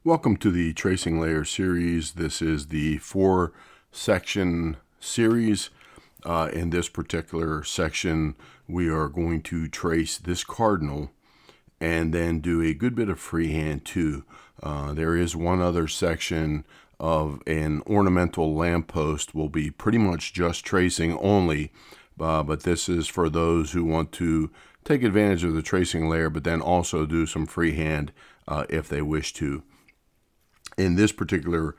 Welcome to the Tracing Layer series. This is the 4-section series. In this particular section, we are going to trace this cardinal and then do a good bit of freehand too. There is one other section of an ornamental lamppost. We'll be pretty much just tracing only, but this is for those who want to take advantage of the tracing layer, but then also do some freehand if they wish to. In this particular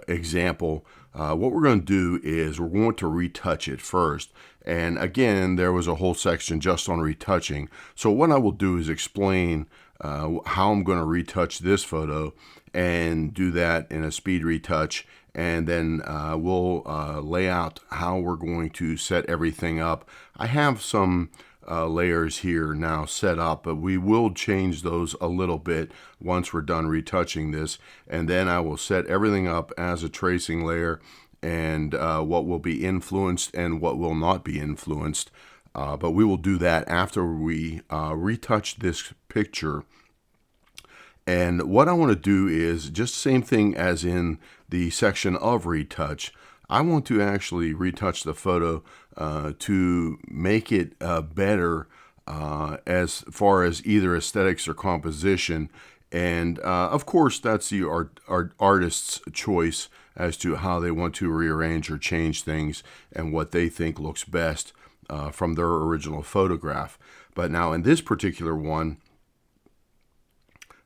example, what we're going to do is we're going to retouch it first. And again, there was a whole section just on retouching. So what I will do is explain how I'm going to retouch this photo and do that in a speed retouch. And then we'll lay out how we're going to set everything up. I have some layers here now set up, but we will change those a little bit once we're done retouching this, and then I will set everything up as a tracing layer and what will be influenced and what will not be influenced, but we will do that after we retouch this picture. And what I want to do is just the same thing as in the section of retouch. I want to actually retouch the photo to make it better as far as either aesthetics or composition. And of course, that's the artist's choice as to how they want to rearrange or change things and what they think looks best from their original photograph. But now in this particular one,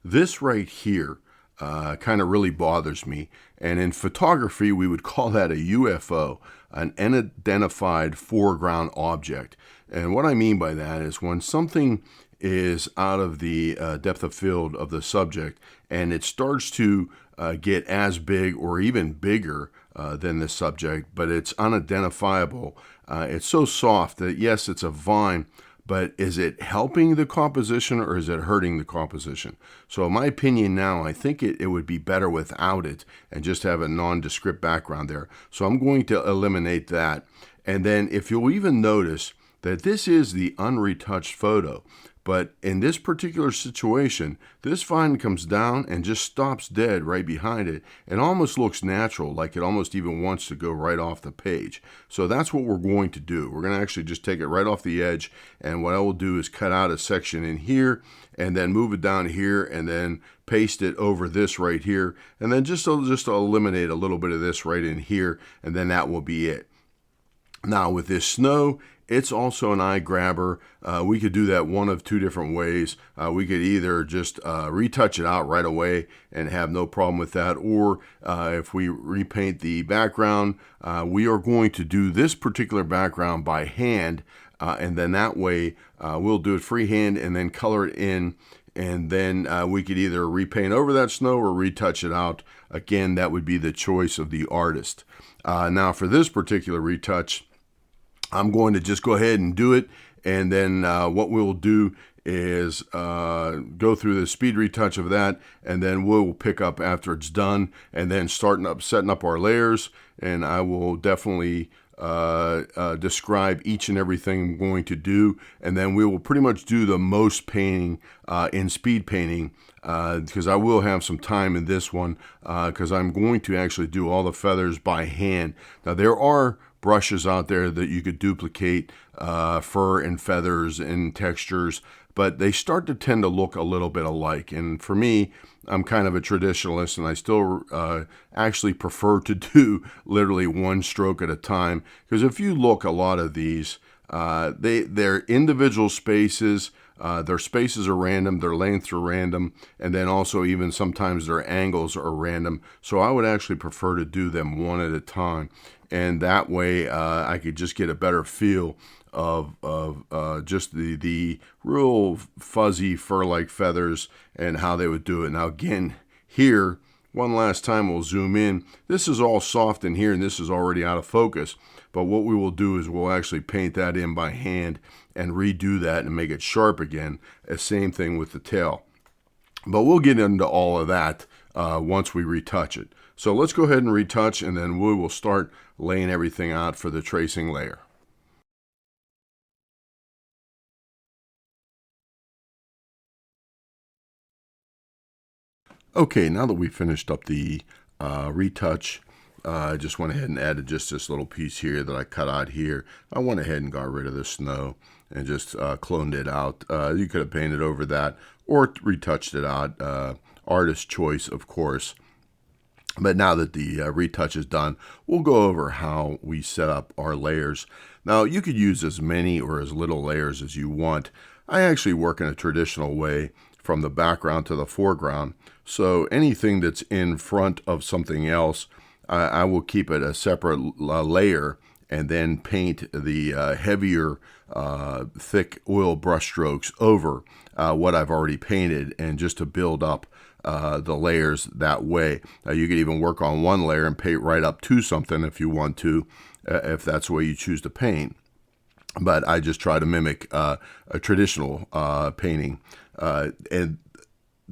this right here kind of really bothers me. And in photography, we would call that a UFO, an unidentified foreground object. And what I mean by that is when something is out of the depth of field of the subject and it starts to get as big or even bigger than the subject, but it's unidentifiable. It's so soft that yes, it's a vine, but is it helping the composition or is it hurting the composition? So in my opinion now, I think it would be better without it and just have a nondescript background there. So I'm going to eliminate that. And then if you'll even notice that this is the unretouched photo, but in this particular situation, this vine comes down and just stops dead right behind it and almost looks natural, like it almost even wants to go right off the page. So that's what we're going to do. We're going to actually just take it right off the edge, and what I will do is cut out a section in here and then move it down here and then paste it over this right here, and then just eliminate a little bit of this right in here, and then that will be it. Now with this snow, it's also an eye grabber. We could do that one of two different ways. We could either just retouch it out right away and have no problem with that, or if we repaint the background, we are going to do this particular background by hand, and then that way we'll do it freehand and then color it in, and then we could either repaint over that snow or retouch it out. Again, that would be the choice of the artist. Now for this particular retouch, I'm going to just go ahead and do it, and then what we'll do is go through the speed retouch of that, and then we'll pick up after it's done, and then setting up our layers, and I will definitely describe each and everything I'm going to do, and then we will pretty much do the most painting in speed painting, because I will have some time in this one, because I'm going to actually do all the feathers by hand. Now there are brushes out there that you could duplicate fur and feathers and textures, but they start to tend to look a little bit alike. And for me, I'm kind of a traditionalist, and I still actually prefer to do literally one stroke at a time, because if you look, a lot of these, they're individual spaces. Their spaces are random, their lengths are random, and then also even sometimes their angles are random. So I would actually prefer to do them one at a time, and that way I could just get a better feel of just the real fuzzy fur-like feathers and how they would do it. Now again, here, one last time we'll zoom in. This is all soft in here, and this is already out of focus. But what we will do is we'll actually paint that in by hand and redo that and make it sharp again. Same thing with the tail. But we'll get into all of that once we retouch it. So let's go ahead and retouch, and then we will start laying everything out for the tracing layer. Okay, now that we finished up the retouch, I just went ahead and added just this little piece here that I cut out here. I went ahead and got rid of the snow and just cloned it out. You could have painted over that or retouched it out. Artist choice, of course. But now that the retouch is done, we'll go over how we set up our layers. Now, you could use as many or as little layers as you want. I actually work in a traditional way from the background to the foreground. So anything that's in front of something else, I will keep it a separate layer and then paint the heavier, thick oil brush strokes over what I've already painted, and just to build up the layers that way. You could even work on one layer and paint right up to something if you want to, if that's the way you choose to paint. But I just try to mimic a traditional painting. And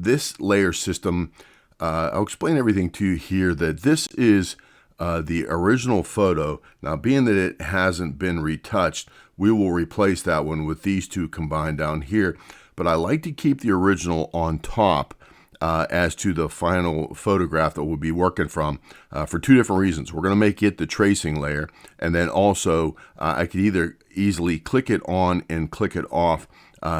this layer system, I'll explain everything to you here, that this is the original photo. Now, being that it hasn't been retouched, we will replace that one with these two combined down here. But I like to keep the original on top as to the final photograph that we'll be working from for two different reasons. We're going to make it the tracing layer, and then also I could either easily click it on and click it off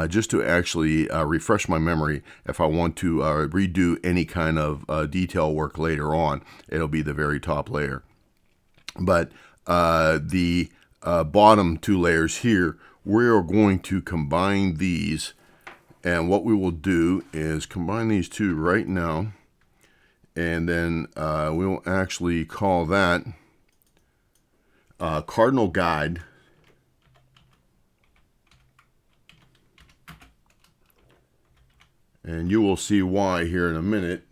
just to actually refresh my memory. If I want to redo any kind of detail work later on, it'll be the very top layer. But the bottom two layers here, we're going to combine these. And what we will do is combine these two right now, and then we will actually call that Cardinal Guide. And you will see why here in a minute.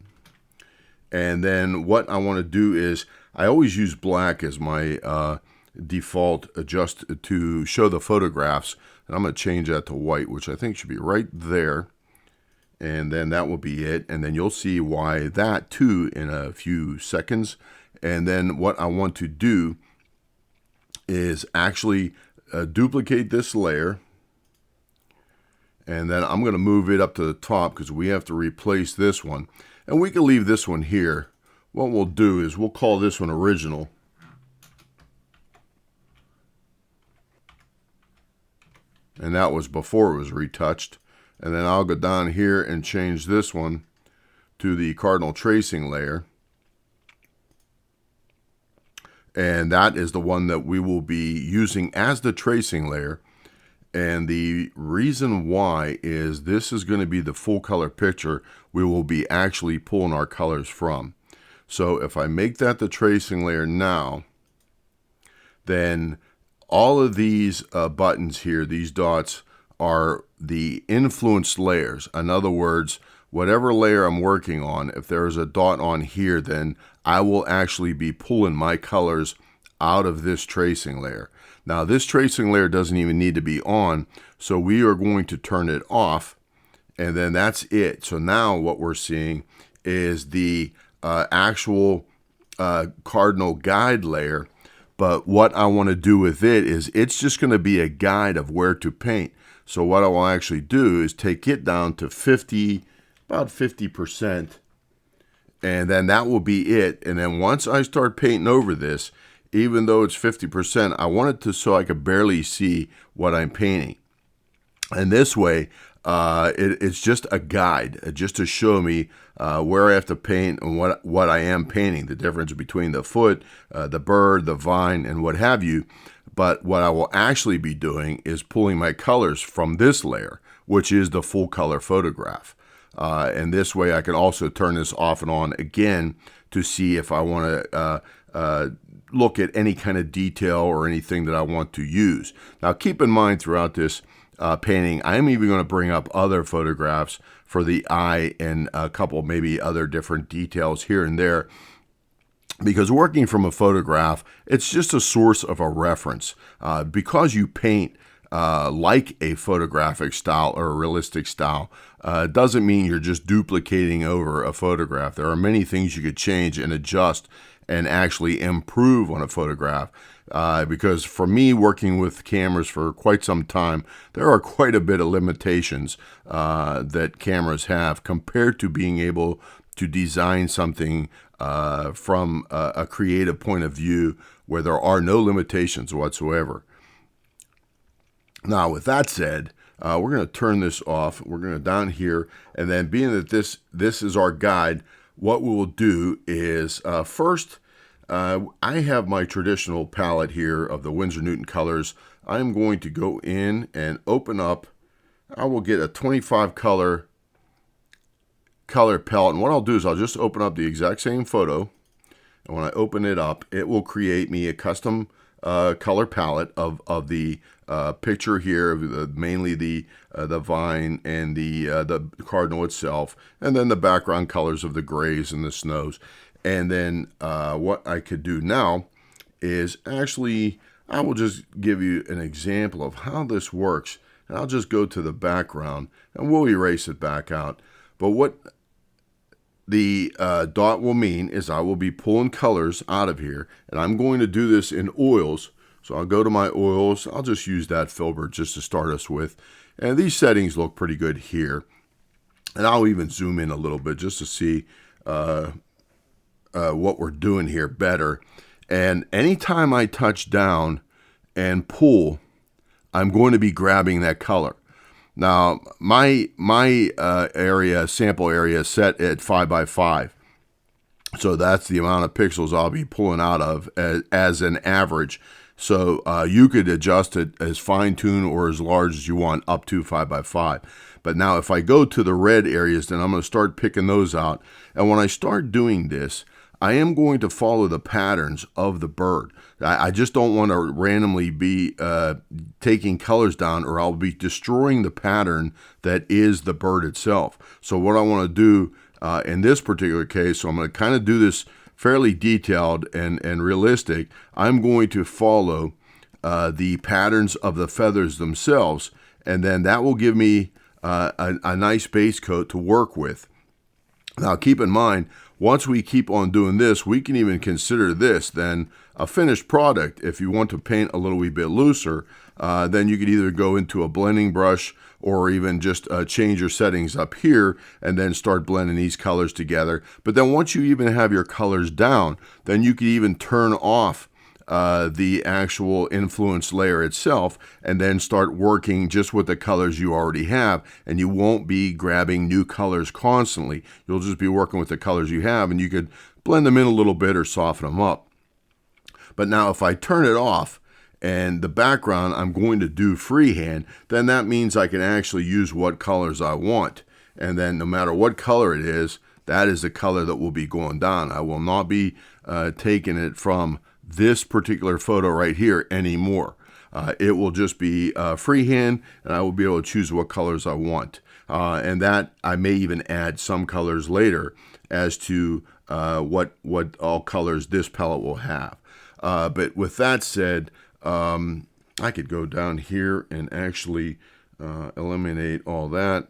And then what I want to do is, I always use black as my default just to show the photographs. And I'm going to change that to white, which I think should be right there. And then that will be it. And then you'll see why that too in a few seconds. And then what I want to do is actually duplicate this layer. And then I'm going to move it up to the top because we have to replace this one. And we can leave this one here. What we'll do is we'll call this one original. And that was before it was retouched. And then I'll go down here and change this one to the Cardinal tracing layer. And that is the one that we will be using as the tracing layer. And the reason why is this is going to be the full color picture we will be actually pulling our colors from. So if I make that the tracing layer now, then all of these buttons here, these dots, are the influenced layers. In other words, whatever layer I'm working on, if there is a dot on here, then I will actually be pulling my colors out of this tracing layer. Now, this tracing layer doesn't even need to be on, so we are going to turn it off, and then that's it. So now what we're seeing is the actual Cardinal guide layer. But what I want to do with it is it's just going to be a guide of where to paint. So what I will actually do is take it down to about 50%. And then that will be it. And then once I start painting over this, even though it's 50%, I want it to so I could barely see what I'm painting. And this way, it's just a guide, just to show me where I have to paint and what I am painting, the difference between the foot, the bird, the vine, and what have you. But what I will actually be doing is pulling my colors from this layer, which is the full color photograph. And this way I can also turn this off and on again to see if I want to look at any kind of detail or anything that I want to use. Now keep in mind throughout this painting, I am even going to bring up other photographs for the eye and a couple maybe other different details here and there. Because working from a photograph, it's just a source of a reference. Because you paint like a photographic style or a realistic style, doesn't mean you're just duplicating over a photograph. There are many things you could change and adjust and actually improve on a photograph. Because for me, working with cameras for quite some time, there are quite a bit of limitations that cameras have compared to being able to design something from a creative point of view where there are no limitations whatsoever. Now, with that said, we're going to turn this off. We're going to down here, and then being that this is our guide, what we will do is first, I have my traditional palette here of the Winsor Newton colors. I'm going to go in and open up. I will get a 25 color palette, and what I'll do is I'll just open up the exact same photo, and when I open it up, it will create me a custom color palette of the picture here, mainly the vine and the cardinal itself, and then the background colors of the grays and the snows. And then what I could do now is actually, I will just give you an example of how this works. And I'll just go to the background and we'll erase it back out. But what the dot will mean is I will be pulling colors out of here, and I'm going to do this in oils. So I'll go to my oils. I'll just use that filbert just to start us with. And these settings look pretty good here. And I'll even zoom in a little bit just to see what we're doing here better. And anytime I touch down and pull, I'm going to be grabbing that color. Now, my sample area is set at 5x5. So that's the amount of pixels I'll be pulling out of as an average. So you could adjust it as fine-tuned or as large as you want, up to 5x5. But now if I go to the red areas, then I'm going to start picking those out. And when I start doing this, I am going to follow the patterns of the bird. I just don't want to randomly be taking colors down, or I'll be destroying the pattern that is the bird itself. So what I want to do in this particular case, so I'm going to kind of do this fairly detailed and realistic. I'm going to follow the patterns of the feathers themselves, and then that will give me a nice base coat to work with. Now keep in mind, once we keep on doing this, we can even consider this then a finished product. If you want to paint a little wee bit looser, then you could either go into a blending brush or even just change your settings up here and then start blending these colors together. But then once you even have your colors down, then you could even turn off the actual influence layer itself and then start working just with the colors you already have, and you won't be grabbing new colors constantly. You'll just be working with the colors you have, and you could blend them in a little bit or soften them up. But now if I turn it off and the background I'm going to do freehand, then that means I can actually use what colors I want. And then no matter what color it is, that is the color that will be going down. I will not be taking it from this particular photo right here anymore. It will just be freehand, and I will be able to choose what colors I want. And that I may even add some colors later as to what all colors this palette will have. But with that said, I could go down here and actually eliminate all that.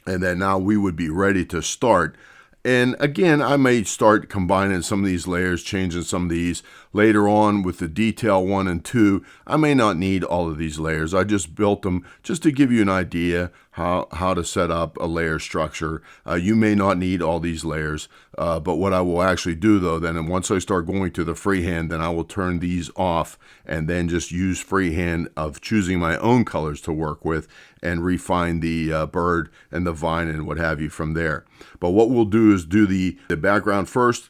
And then now we would be ready to start. And again, I may start combining some of these layers, changing some of these. Later on with the detail 1 and 2, I may not need all of these layers. I just built them just to give you an idea how to set up a layer structure. You may not need all these layers, but what I will actually do though, then once I start going to the freehand, then I will turn these off and then just use freehand of choosing my own colors to work with and refine the bird and the vine and what have you from there. But what we'll do is do the background first,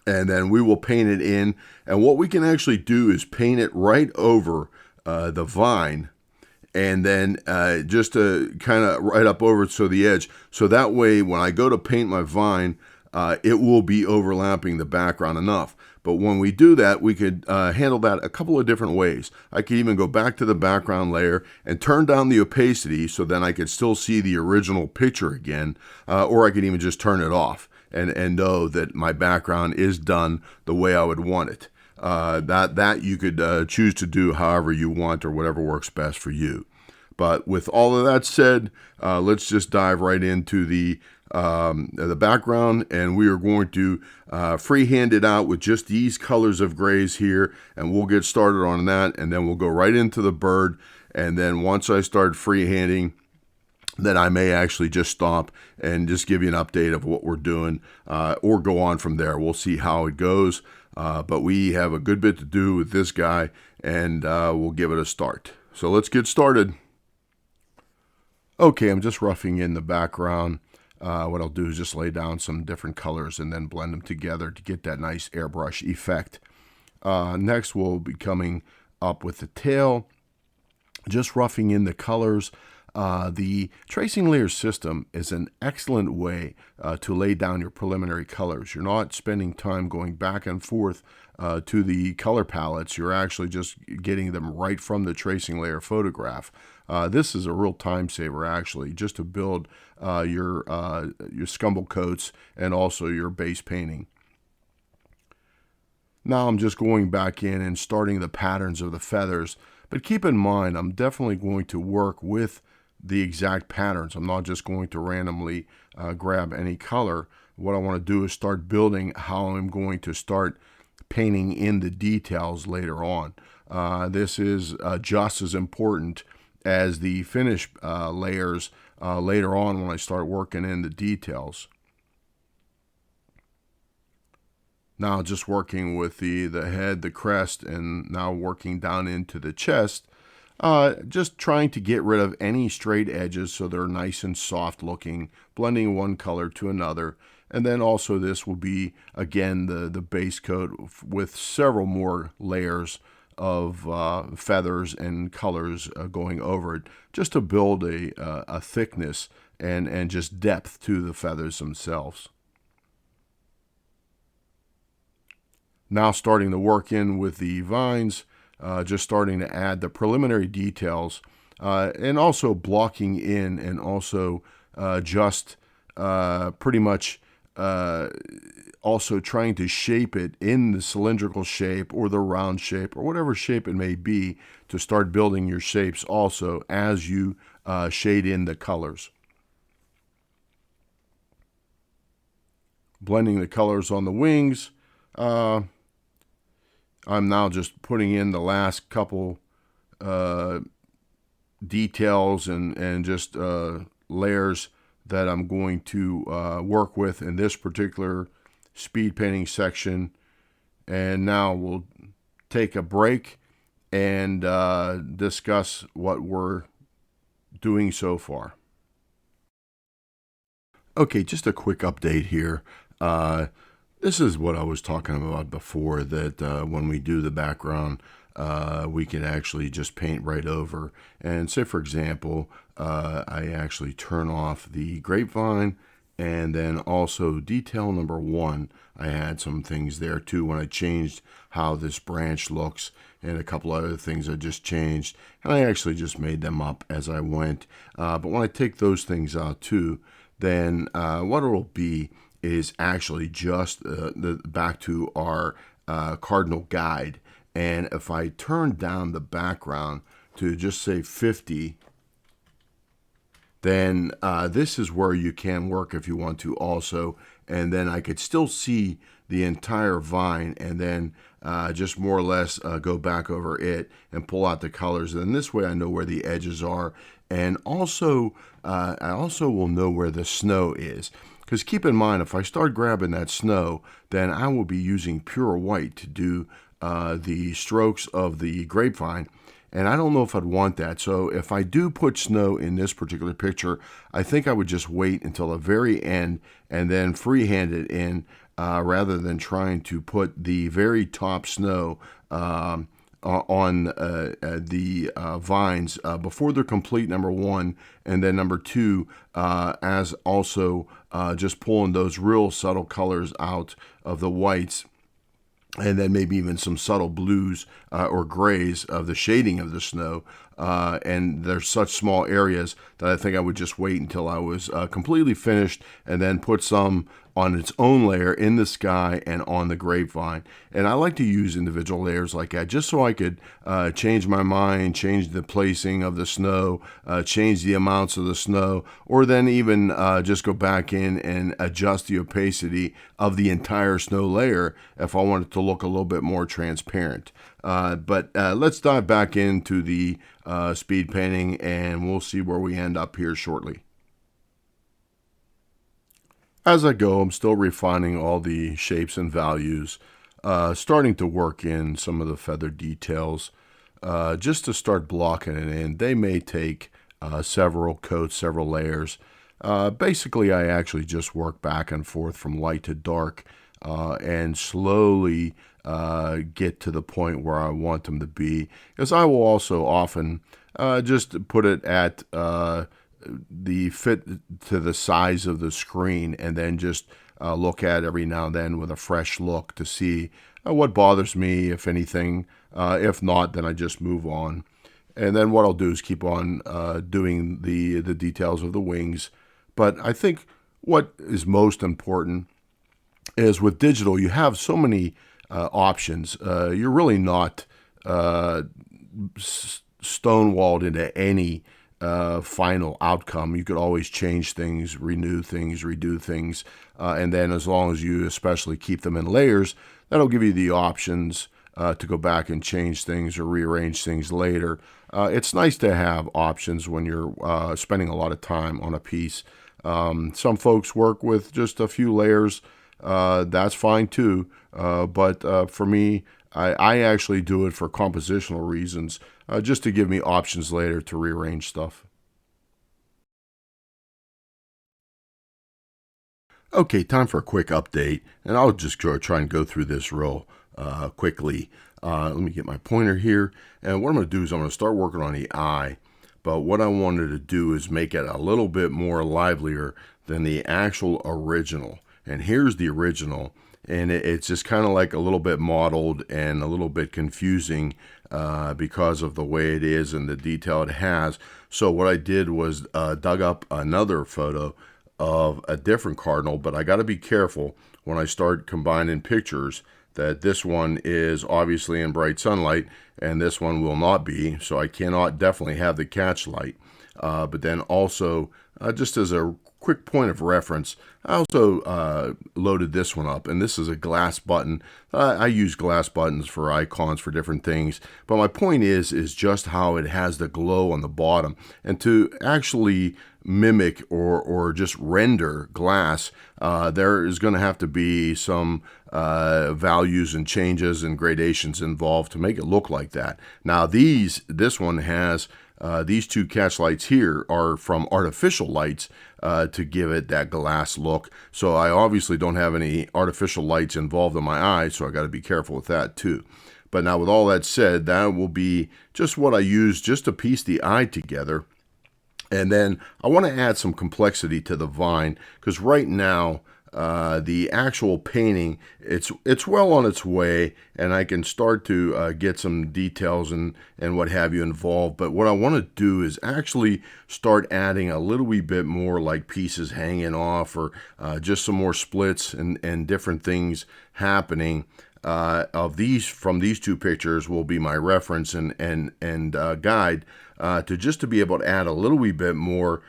and then we will paint it in. And what we can actually do is paint it right over the vine, and then just to kind of right up over it, so the edge. So that way, when I go to paint my vine, it will be overlapping the background enough. But when we do that, we could handle that a couple of different ways. I could even go back to the background layer and turn down the opacity so then I could still see the original picture again, or I could even just turn it off and know that my background is done the way I would want it. That you could choose to do however you want or whatever works best for you. But with all of that said, let's just dive right into the background, and we are going to freehand it out with just these colors of grays here, and we'll get started on that, and then we'll go right into the bird. And then once I start freehanding, then I may actually just stop and just give you an update of what we're doing, or go on from there. We'll see how it goes. But we have a good bit to do with this guy, and we'll give it a start. So let's get started. Okay, I'm just roughing in the background. What I'll do is just lay down some different colors and then blend them together to get that nice airbrush effect. Next, we'll be coming up with the tail, just roughing in the colors. The tracing layer system is an excellent way to lay down your preliminary colors. You're not spending time going back and forth to the color palettes. You're actually just getting them right from the tracing layer photograph. This is a real time saver, actually, just to build your scumble coats and also your base painting. Now I'm just going back in and starting the patterns of the feathers, but keep in mind I'm definitely going to work with the exact patterns. I'm not just going to randomly grab any color. What I want to do is start building how I'm going to start painting in the details later on. This is just as important as the finish layers later on when I start working in the details. Now just working with the head, the crest, and now working down into the chest. Just trying to get rid of any straight edges so they're nice and soft looking, blending one color to another. And then also this will be, again, the base coat with several more layers of feathers and colors going over it, just to build a thickness and just depth to the feathers themselves. Now starting to work in with the vines, just starting to add the preliminary details, and also blocking in, and also just pretty much also trying to shape it in the cylindrical shape or the round shape or whatever shape it may be, to start building your shapes also as you shade in the colors. Blending the colors on the wings. I'm now just putting in the last couple details and just layers that I'm going to work with in this particular speed painting section. And now we'll take a break and discuss what we're doing so far. Okay, just a quick update here. This is what I was talking about before, that when we do the background, we can actually just paint right over. And say, for example, I actually turn off the grapevine, and then also detail number 1, I had some things there too when I changed how this branch looks, and a couple other things I just changed, and I actually just made them up as I went. But when I take those things out too, then what it will be is actually just back to our Cardinal guide. And if I turn down the background to just say 50, then this is where you can work if you want to also. And then I could still see the entire vine, and then just more or less go back over it and pull out the colors. And this way I know where the edges are. And also, I also will know where the snow is. Because keep in mind, if I start grabbing that snow, then I will be using pure white to do the strokes of the grapevine. And I don't know if I'd want that. So if I do put snow in this particular picture, I think I would just wait until the very end and then freehand it in, rather than trying to put the very top snow on the vines before they're complete, number 1, and then number 2, as also just pulling those real subtle colors out of the whites, and then maybe even some subtle blues or grays of the shading of the snow. And there's such small areas that I think I would just wait until I was completely finished, and then put some on its own layer in the sky and on the grapevine. And I like to use individual layers like that, just so I could change my mind, change the placing of the snow, change the amounts of the snow, or then even just go back in and adjust the opacity of the entire snow layer if I want it to look a little bit more transparent. But let's dive back into the speed painting, and we'll see where we end up here shortly. as I go, I'm still refining all the shapes and values, starting to work in some of the feather details, just to start blocking it in. They may take several coats, several layers. Basically, I actually just work back and forth from light to dark and slowly get to the point where I want them to be. Because I will also often just put it at the fit to the size of the screen, and then just look at every now and then with a fresh look to see what bothers me, if anything. If not, then I just move on. And then what I'll do is keep on doing the details of the wings. But I think what is most important is with digital, you have so many options. You're really not stonewalled into any final outcome. You could always change things, renew things, redo things, and then as long as you especially keep them in layers, that'll give you the options to go back and change things or rearrange things later. It's nice to have options when you're spending a lot of time on a piece. Some folks work with just a few layers. That's fine too. But for me, I actually do it for compositional reasons, just to give me options later to rearrange stuff. Okay, time for a quick update, and I'll just try and go through this real quickly. Let me get my pointer here, and what I'm going to do is I'm going to start working on the eye, but what I wanted to do is make it a little bit more livelier than the actual original. And here's the original, and it's just kind of like a little bit mottled and a little bit confusing because of the way it is and the detail it has. So what I did was dug up another photo of a different cardinal, but I got to be careful when I start combining pictures that this one is obviously in bright sunlight and this one will not be, so I cannot definitely have the catch light. But then also, just as a quick point of reference, I also loaded this one up, and this is a glass button. I use glass buttons for icons for different things, but my point is just how it has the glow on the bottom. And to actually mimic or just render glass, there is going to have to be some values and changes and gradations involved to make it look like that. Now this one has these two catch lights here are from artificial lights to give it that glass look. So I obviously don't have any artificial lights involved in my eye, so I got to be careful with that too. But now with all that said, that will be just what I use just to piece the eye together. And then I want to add some complexity to the vine, because right now the actual painting, it's well on its way, and I can start to get some details and what have you involved. But what I want to do is actually start adding a little wee bit more like pieces hanging off, or just some more splits and different things happening. From these two pictures will be my reference and guide to be able to add a little wee bit more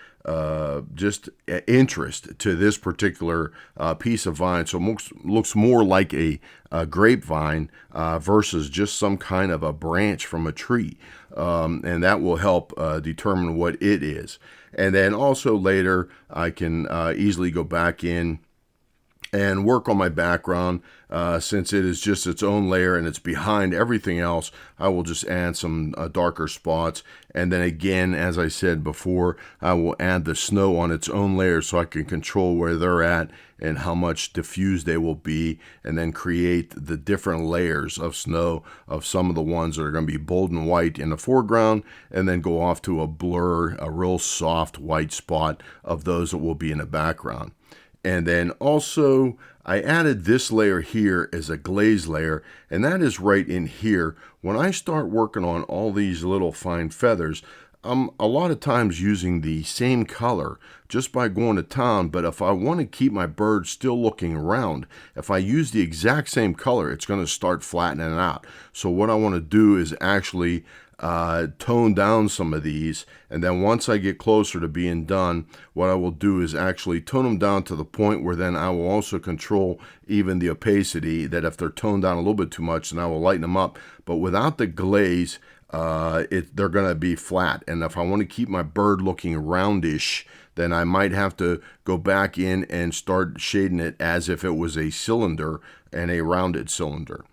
just interest to this particular piece of vine, so it looks more like a grapevine versus just some kind of a branch from a tree, and that will help determine what it is. And then also later I can easily go back in and work on my background. Since it is just its own layer and it's behind everything else, I will just add some darker spots. And then again, as I said before, I will add the snow on its own layer so I can control where they're at and how much diffused they will be, and then create the different layers of snow of some of the ones that are going to be bold and white in the foreground, and then go off to a blur, a real soft white spot of those that will be in the background. And then also I added this layer here as a glaze layer, and that is right in here. When I start working on all these little fine feathers, I'm a lot of times using the same color just by going to town, but if I want to keep my bird still looking round, if I use the exact same color, it's going to start flattening out. So what I want to do is actually tone down some of these, and then once I get closer to being done, what I will do is actually tone them down to the point where then I will also control even the opacity, that if they're toned down a little bit too much, then I will lighten them up. But without the glaze, they're going to be flat. And if I want to keep my bird looking roundish, then I might have to go back in and start shading it as if it was a cylinder and a rounded cylinder.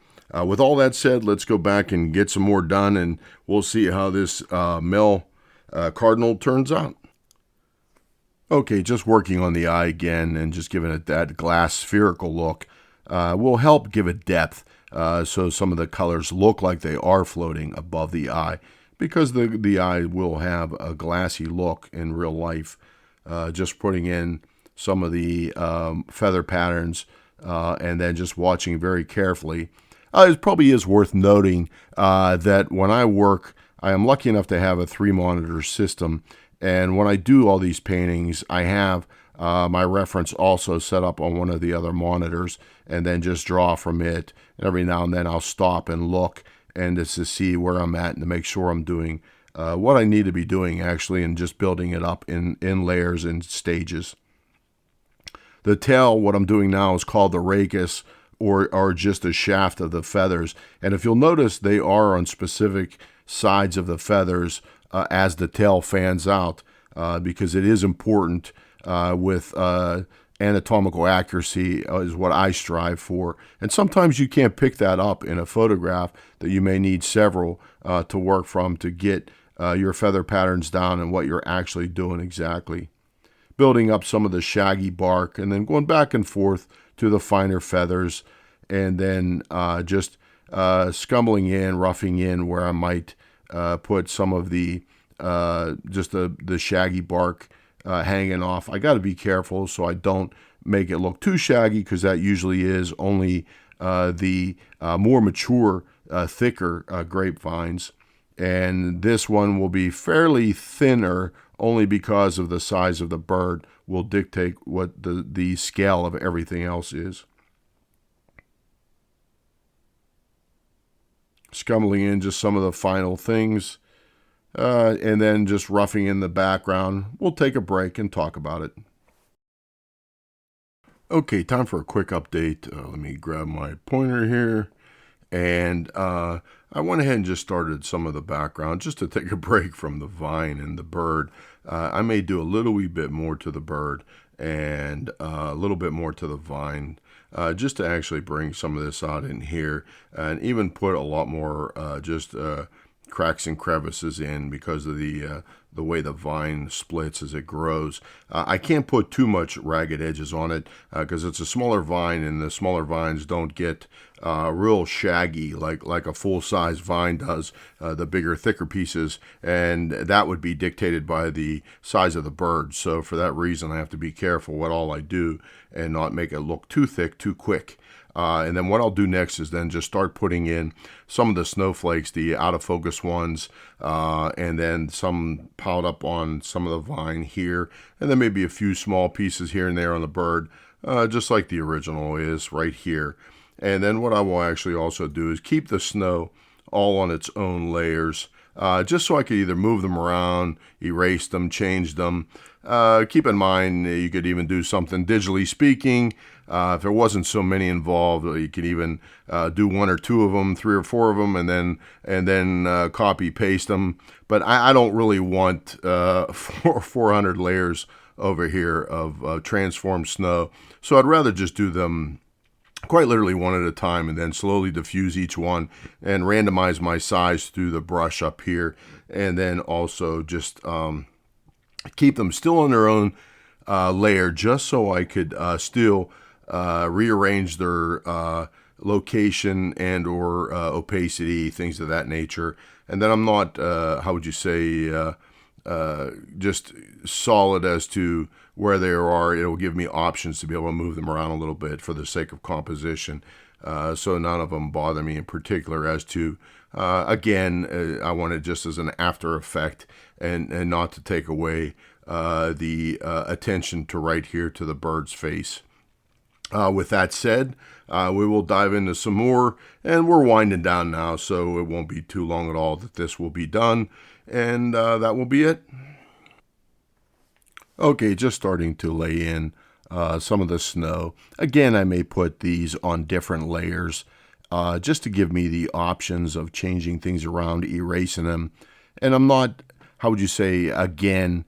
With all that said, let's go back and get some more done, and we'll see how this male Cardinal turns out. Okay, just working on the eye again and just giving it that glass spherical look will help give it depth, so some of the colors look like they are floating above the eye, because the eye will have a glassy look in real life. Just putting in some of the feather patterns and then just watching very carefully. It probably is worth noting that when I work, I am lucky enough to have a 3-monitor system. And when I do all these paintings, I have my reference also set up on one of the other monitors and then just draw from it. And every now and then I'll stop and look and just to see where I'm at and to make sure I'm doing what I need to be doing actually, and just building it up in layers and stages. The tail, what I'm doing now, is called the rachis, or just a shaft of the feathers. And if you'll notice, they are on specific sides of the feathers as the tail fans out, because it is important with anatomical accuracy is what I strive for. And sometimes you can't pick that up in a photograph, that you may need several to work from to get your feather patterns down and what you're actually doing exactly. Building up some of the shaggy bark and then going back and forth to the finer feathers, and then just scumbling in, roughing in where I might put some of the just the shaggy bark hanging off. I got to be careful so I don't make it look too shaggy, because that usually is only the more mature, thicker grapevines. And this one will be fairly thinner, only because of the size of the bird will dictate what the scale of everything else is. Scumbling in just some of the final things, and then just roughing in the background. We'll take a break and talk about it. Okay, time for a quick update. Let me grab my pointer here. And I went ahead and just started some of the background just to take a break from the vine and the bird. I may do a little wee bit more to the bird and a little bit more to the vine, just to actually bring some of this out in here, and even put a lot more just cracks and crevices in, because of the way the vine splits as it grows. I can't put too much ragged edges on it because it's a smaller vine, and the smaller vines don't get real shaggy like a full-size vine does, the bigger, thicker pieces, and that would be dictated by the size of the bird. So for that reason, I have to be careful what all I do and not make it look too thick too quick. And then what I'll do next is then just start putting in some of the snowflakes, the out of focus ones, and then some piled up on some of the vine here, and then maybe a few small pieces here and there on the bird, just like the original is right here. And then what I will actually also do is keep the snow all on its own layers, just so I could either move them around, erase them, change them. Keep in mind, you could even do something digitally speaking. If there wasn't so many involved, you could even do 1 or 2 of them, 3 or 4 of them, and then copy paste them. But I don't really want 400 layers over here of transformed snow. So I'd rather just do them quite literally one at a time, and then slowly diffuse each one and randomize my size through the brush up here, and then also just keep them still on their own layer, just so I could still rearrange their location and or opacity, things of that nature. And then I'm not, how would you say, just solid as to where they are. It'll give me options to be able to move them around a little bit for the sake of composition, so none of them bother me in particular as to, again, I want it just as an after effect, and not to take away the attention to right here to the bird's face. With that said, we will dive into some more, and we're winding down now, so it won't be too long at all that this will be done, and that will be it. Okay, just starting to lay in some of the snow. Again, I may put these on different layers just to give me the options of changing things around, erasing them. And I'm not, how would you say, again,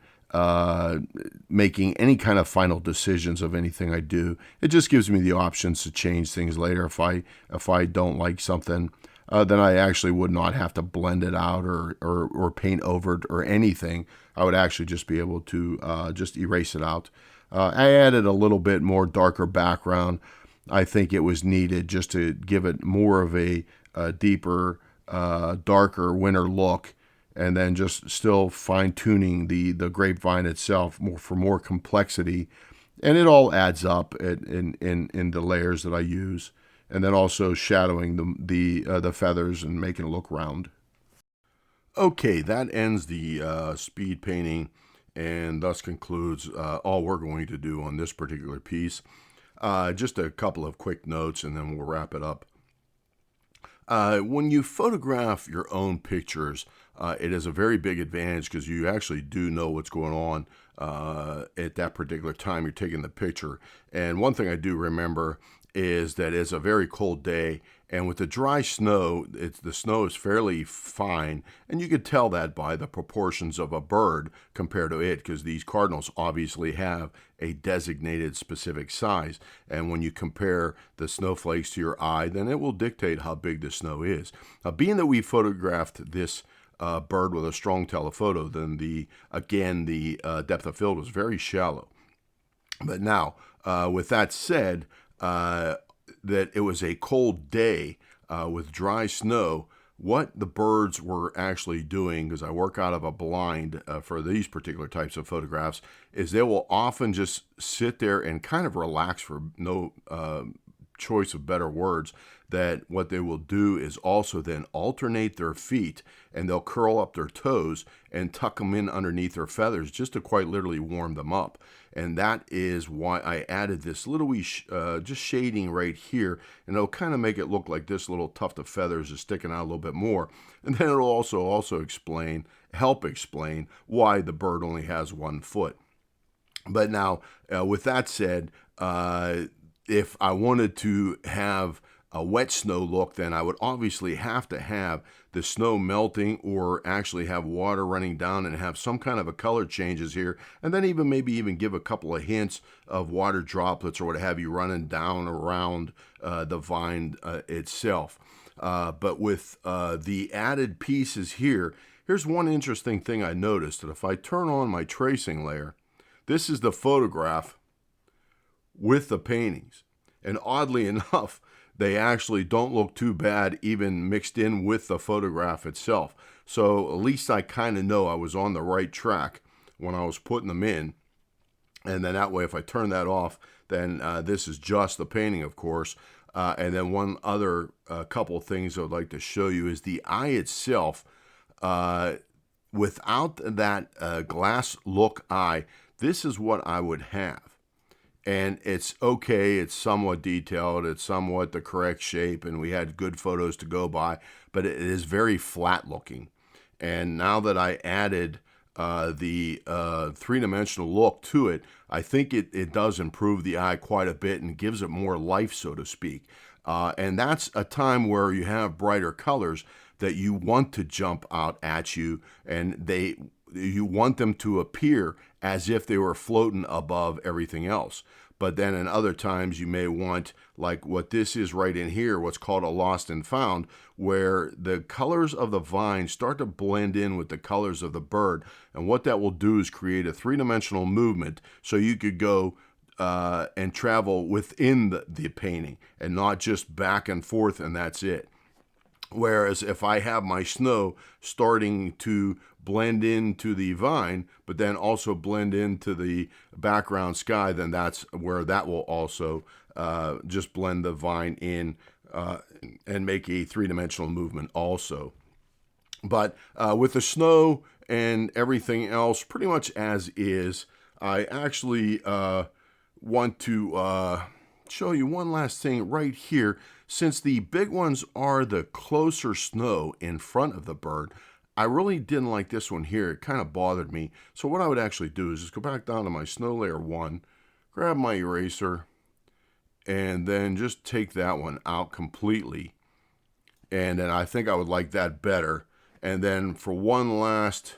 making any kind of final decisions of anything I do. It just gives me the options to change things later. If I don't like something, then I actually would not have to blend it out or paint over it or anything. I would actually just be able to just erase it out. I added a little bit more darker background. I think it was needed just to give it more of a deeper, darker winter look, and then just still fine-tuning the grapevine itself for more complexity. And it all adds up in the layers that I use, and then also shadowing the feathers and making it look round. Okay, that ends the speed painting, and thus concludes all we're going to do on this particular piece. Just a couple of quick notes, and then we'll wrap it up. When you photograph your own pictures, it is a very big advantage because you actually do know what's going on at that particular time you're taking the picture. And one thing I do remember is that it's a very cold day, and with the dry snow, the snow is fairly fine, and you could tell that by the proportions of a bird compared to it, because these cardinals obviously have a designated specific size, and when you compare the snowflakes to your eye, then it will dictate how big the snow is. Being that we photographed this bird with a strong telephoto, then the depth of field was very shallow. But now, with that said, that it was a cold day with dry snow, what the birds were actually doing, because I work out of a blind for these particular types of photographs, is they will often just sit there and kind of relax, for no choice of better words, that what they will do is also then alternate their feet, and they'll curl up their toes and tuck them in underneath their feathers just to quite literally warm them up. And that is why I added this little wee just shading right here, and it'll kind of make it look like this little tuft of feathers is sticking out a little bit more. And then it'll also help explain why the bird only has 1 foot. But now, with that said, if I wanted to have a wet snow look, then I would obviously have to have the snow melting, or actually have water running down and have some kind of a color changes here, and then maybe even give a couple of hints of water droplets or what have you running down around the vine itself. But with the added pieces here, here's one interesting thing I noticed, that if I turn on my tracing layer, this is the photograph with the paintings. And oddly enough, they actually don't look too bad even mixed in with the photograph itself. So at least I kind of know I was on the right track when I was putting them in. And then that way, if I turn that off, then this is just the painting, of course. And then one other couple of things I would like to show you is the eye itself. Without that glass look eye, this is what I would have. And it's okay, it's somewhat detailed, it's somewhat the correct shape, and we had good photos to go by, but it is very flat looking. And now that I added the three-dimensional look to it, I think it does improve the eye quite a bit and gives it more life, so to speak. And that's a time where you have brighter colors that you want to jump out at you, and you want them to appear as if they were floating above everything else. But then in other times you may want, like what this is right in here, what's called a lost and found, where the colors of the vine start to blend in with the colors of the bird. And what that will do is create a three-dimensional movement, so you could go and travel within the painting and not just back and forth and that's it. Whereas if I have my snow starting to blend into the vine, but then also blend into the background sky, then that's where that will also just blend the vine in and make a three-dimensional movement also. But with the snow and everything else pretty much as is, I actually want to show you one last thing right here. Since the big ones are the closer snow in front of the bird, I really didn't like this one here. It kind of bothered me. So what I would actually do is just go back down to my snow layer 1, grab my eraser, and then just take that one out completely. And then I think I would like that better. And then for one last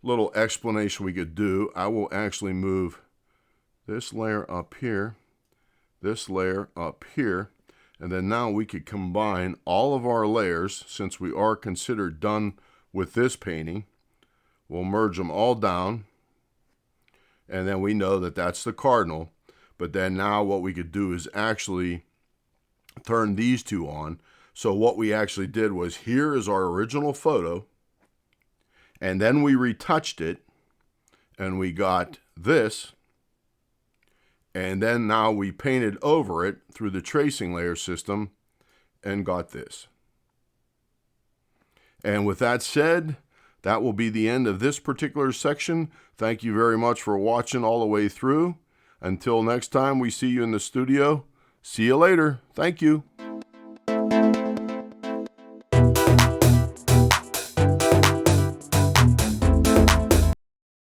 little explanation we could do, I will actually move this layer up here, this layer up here, and then now we could combine all of our layers since we are considered done with this painting. We'll merge them all down, and then we know that that's the Cardinal. But then now what we could do is actually turn these two on. So what we actually did was, here is our original photo, and then we retouched it, and we got this, and then now we painted over it through the tracing layer system and got this. And with that said, that will be the end of this particular section. Thank you very much for watching all the way through. Until next time we see you in the studio, see you later. Thank you.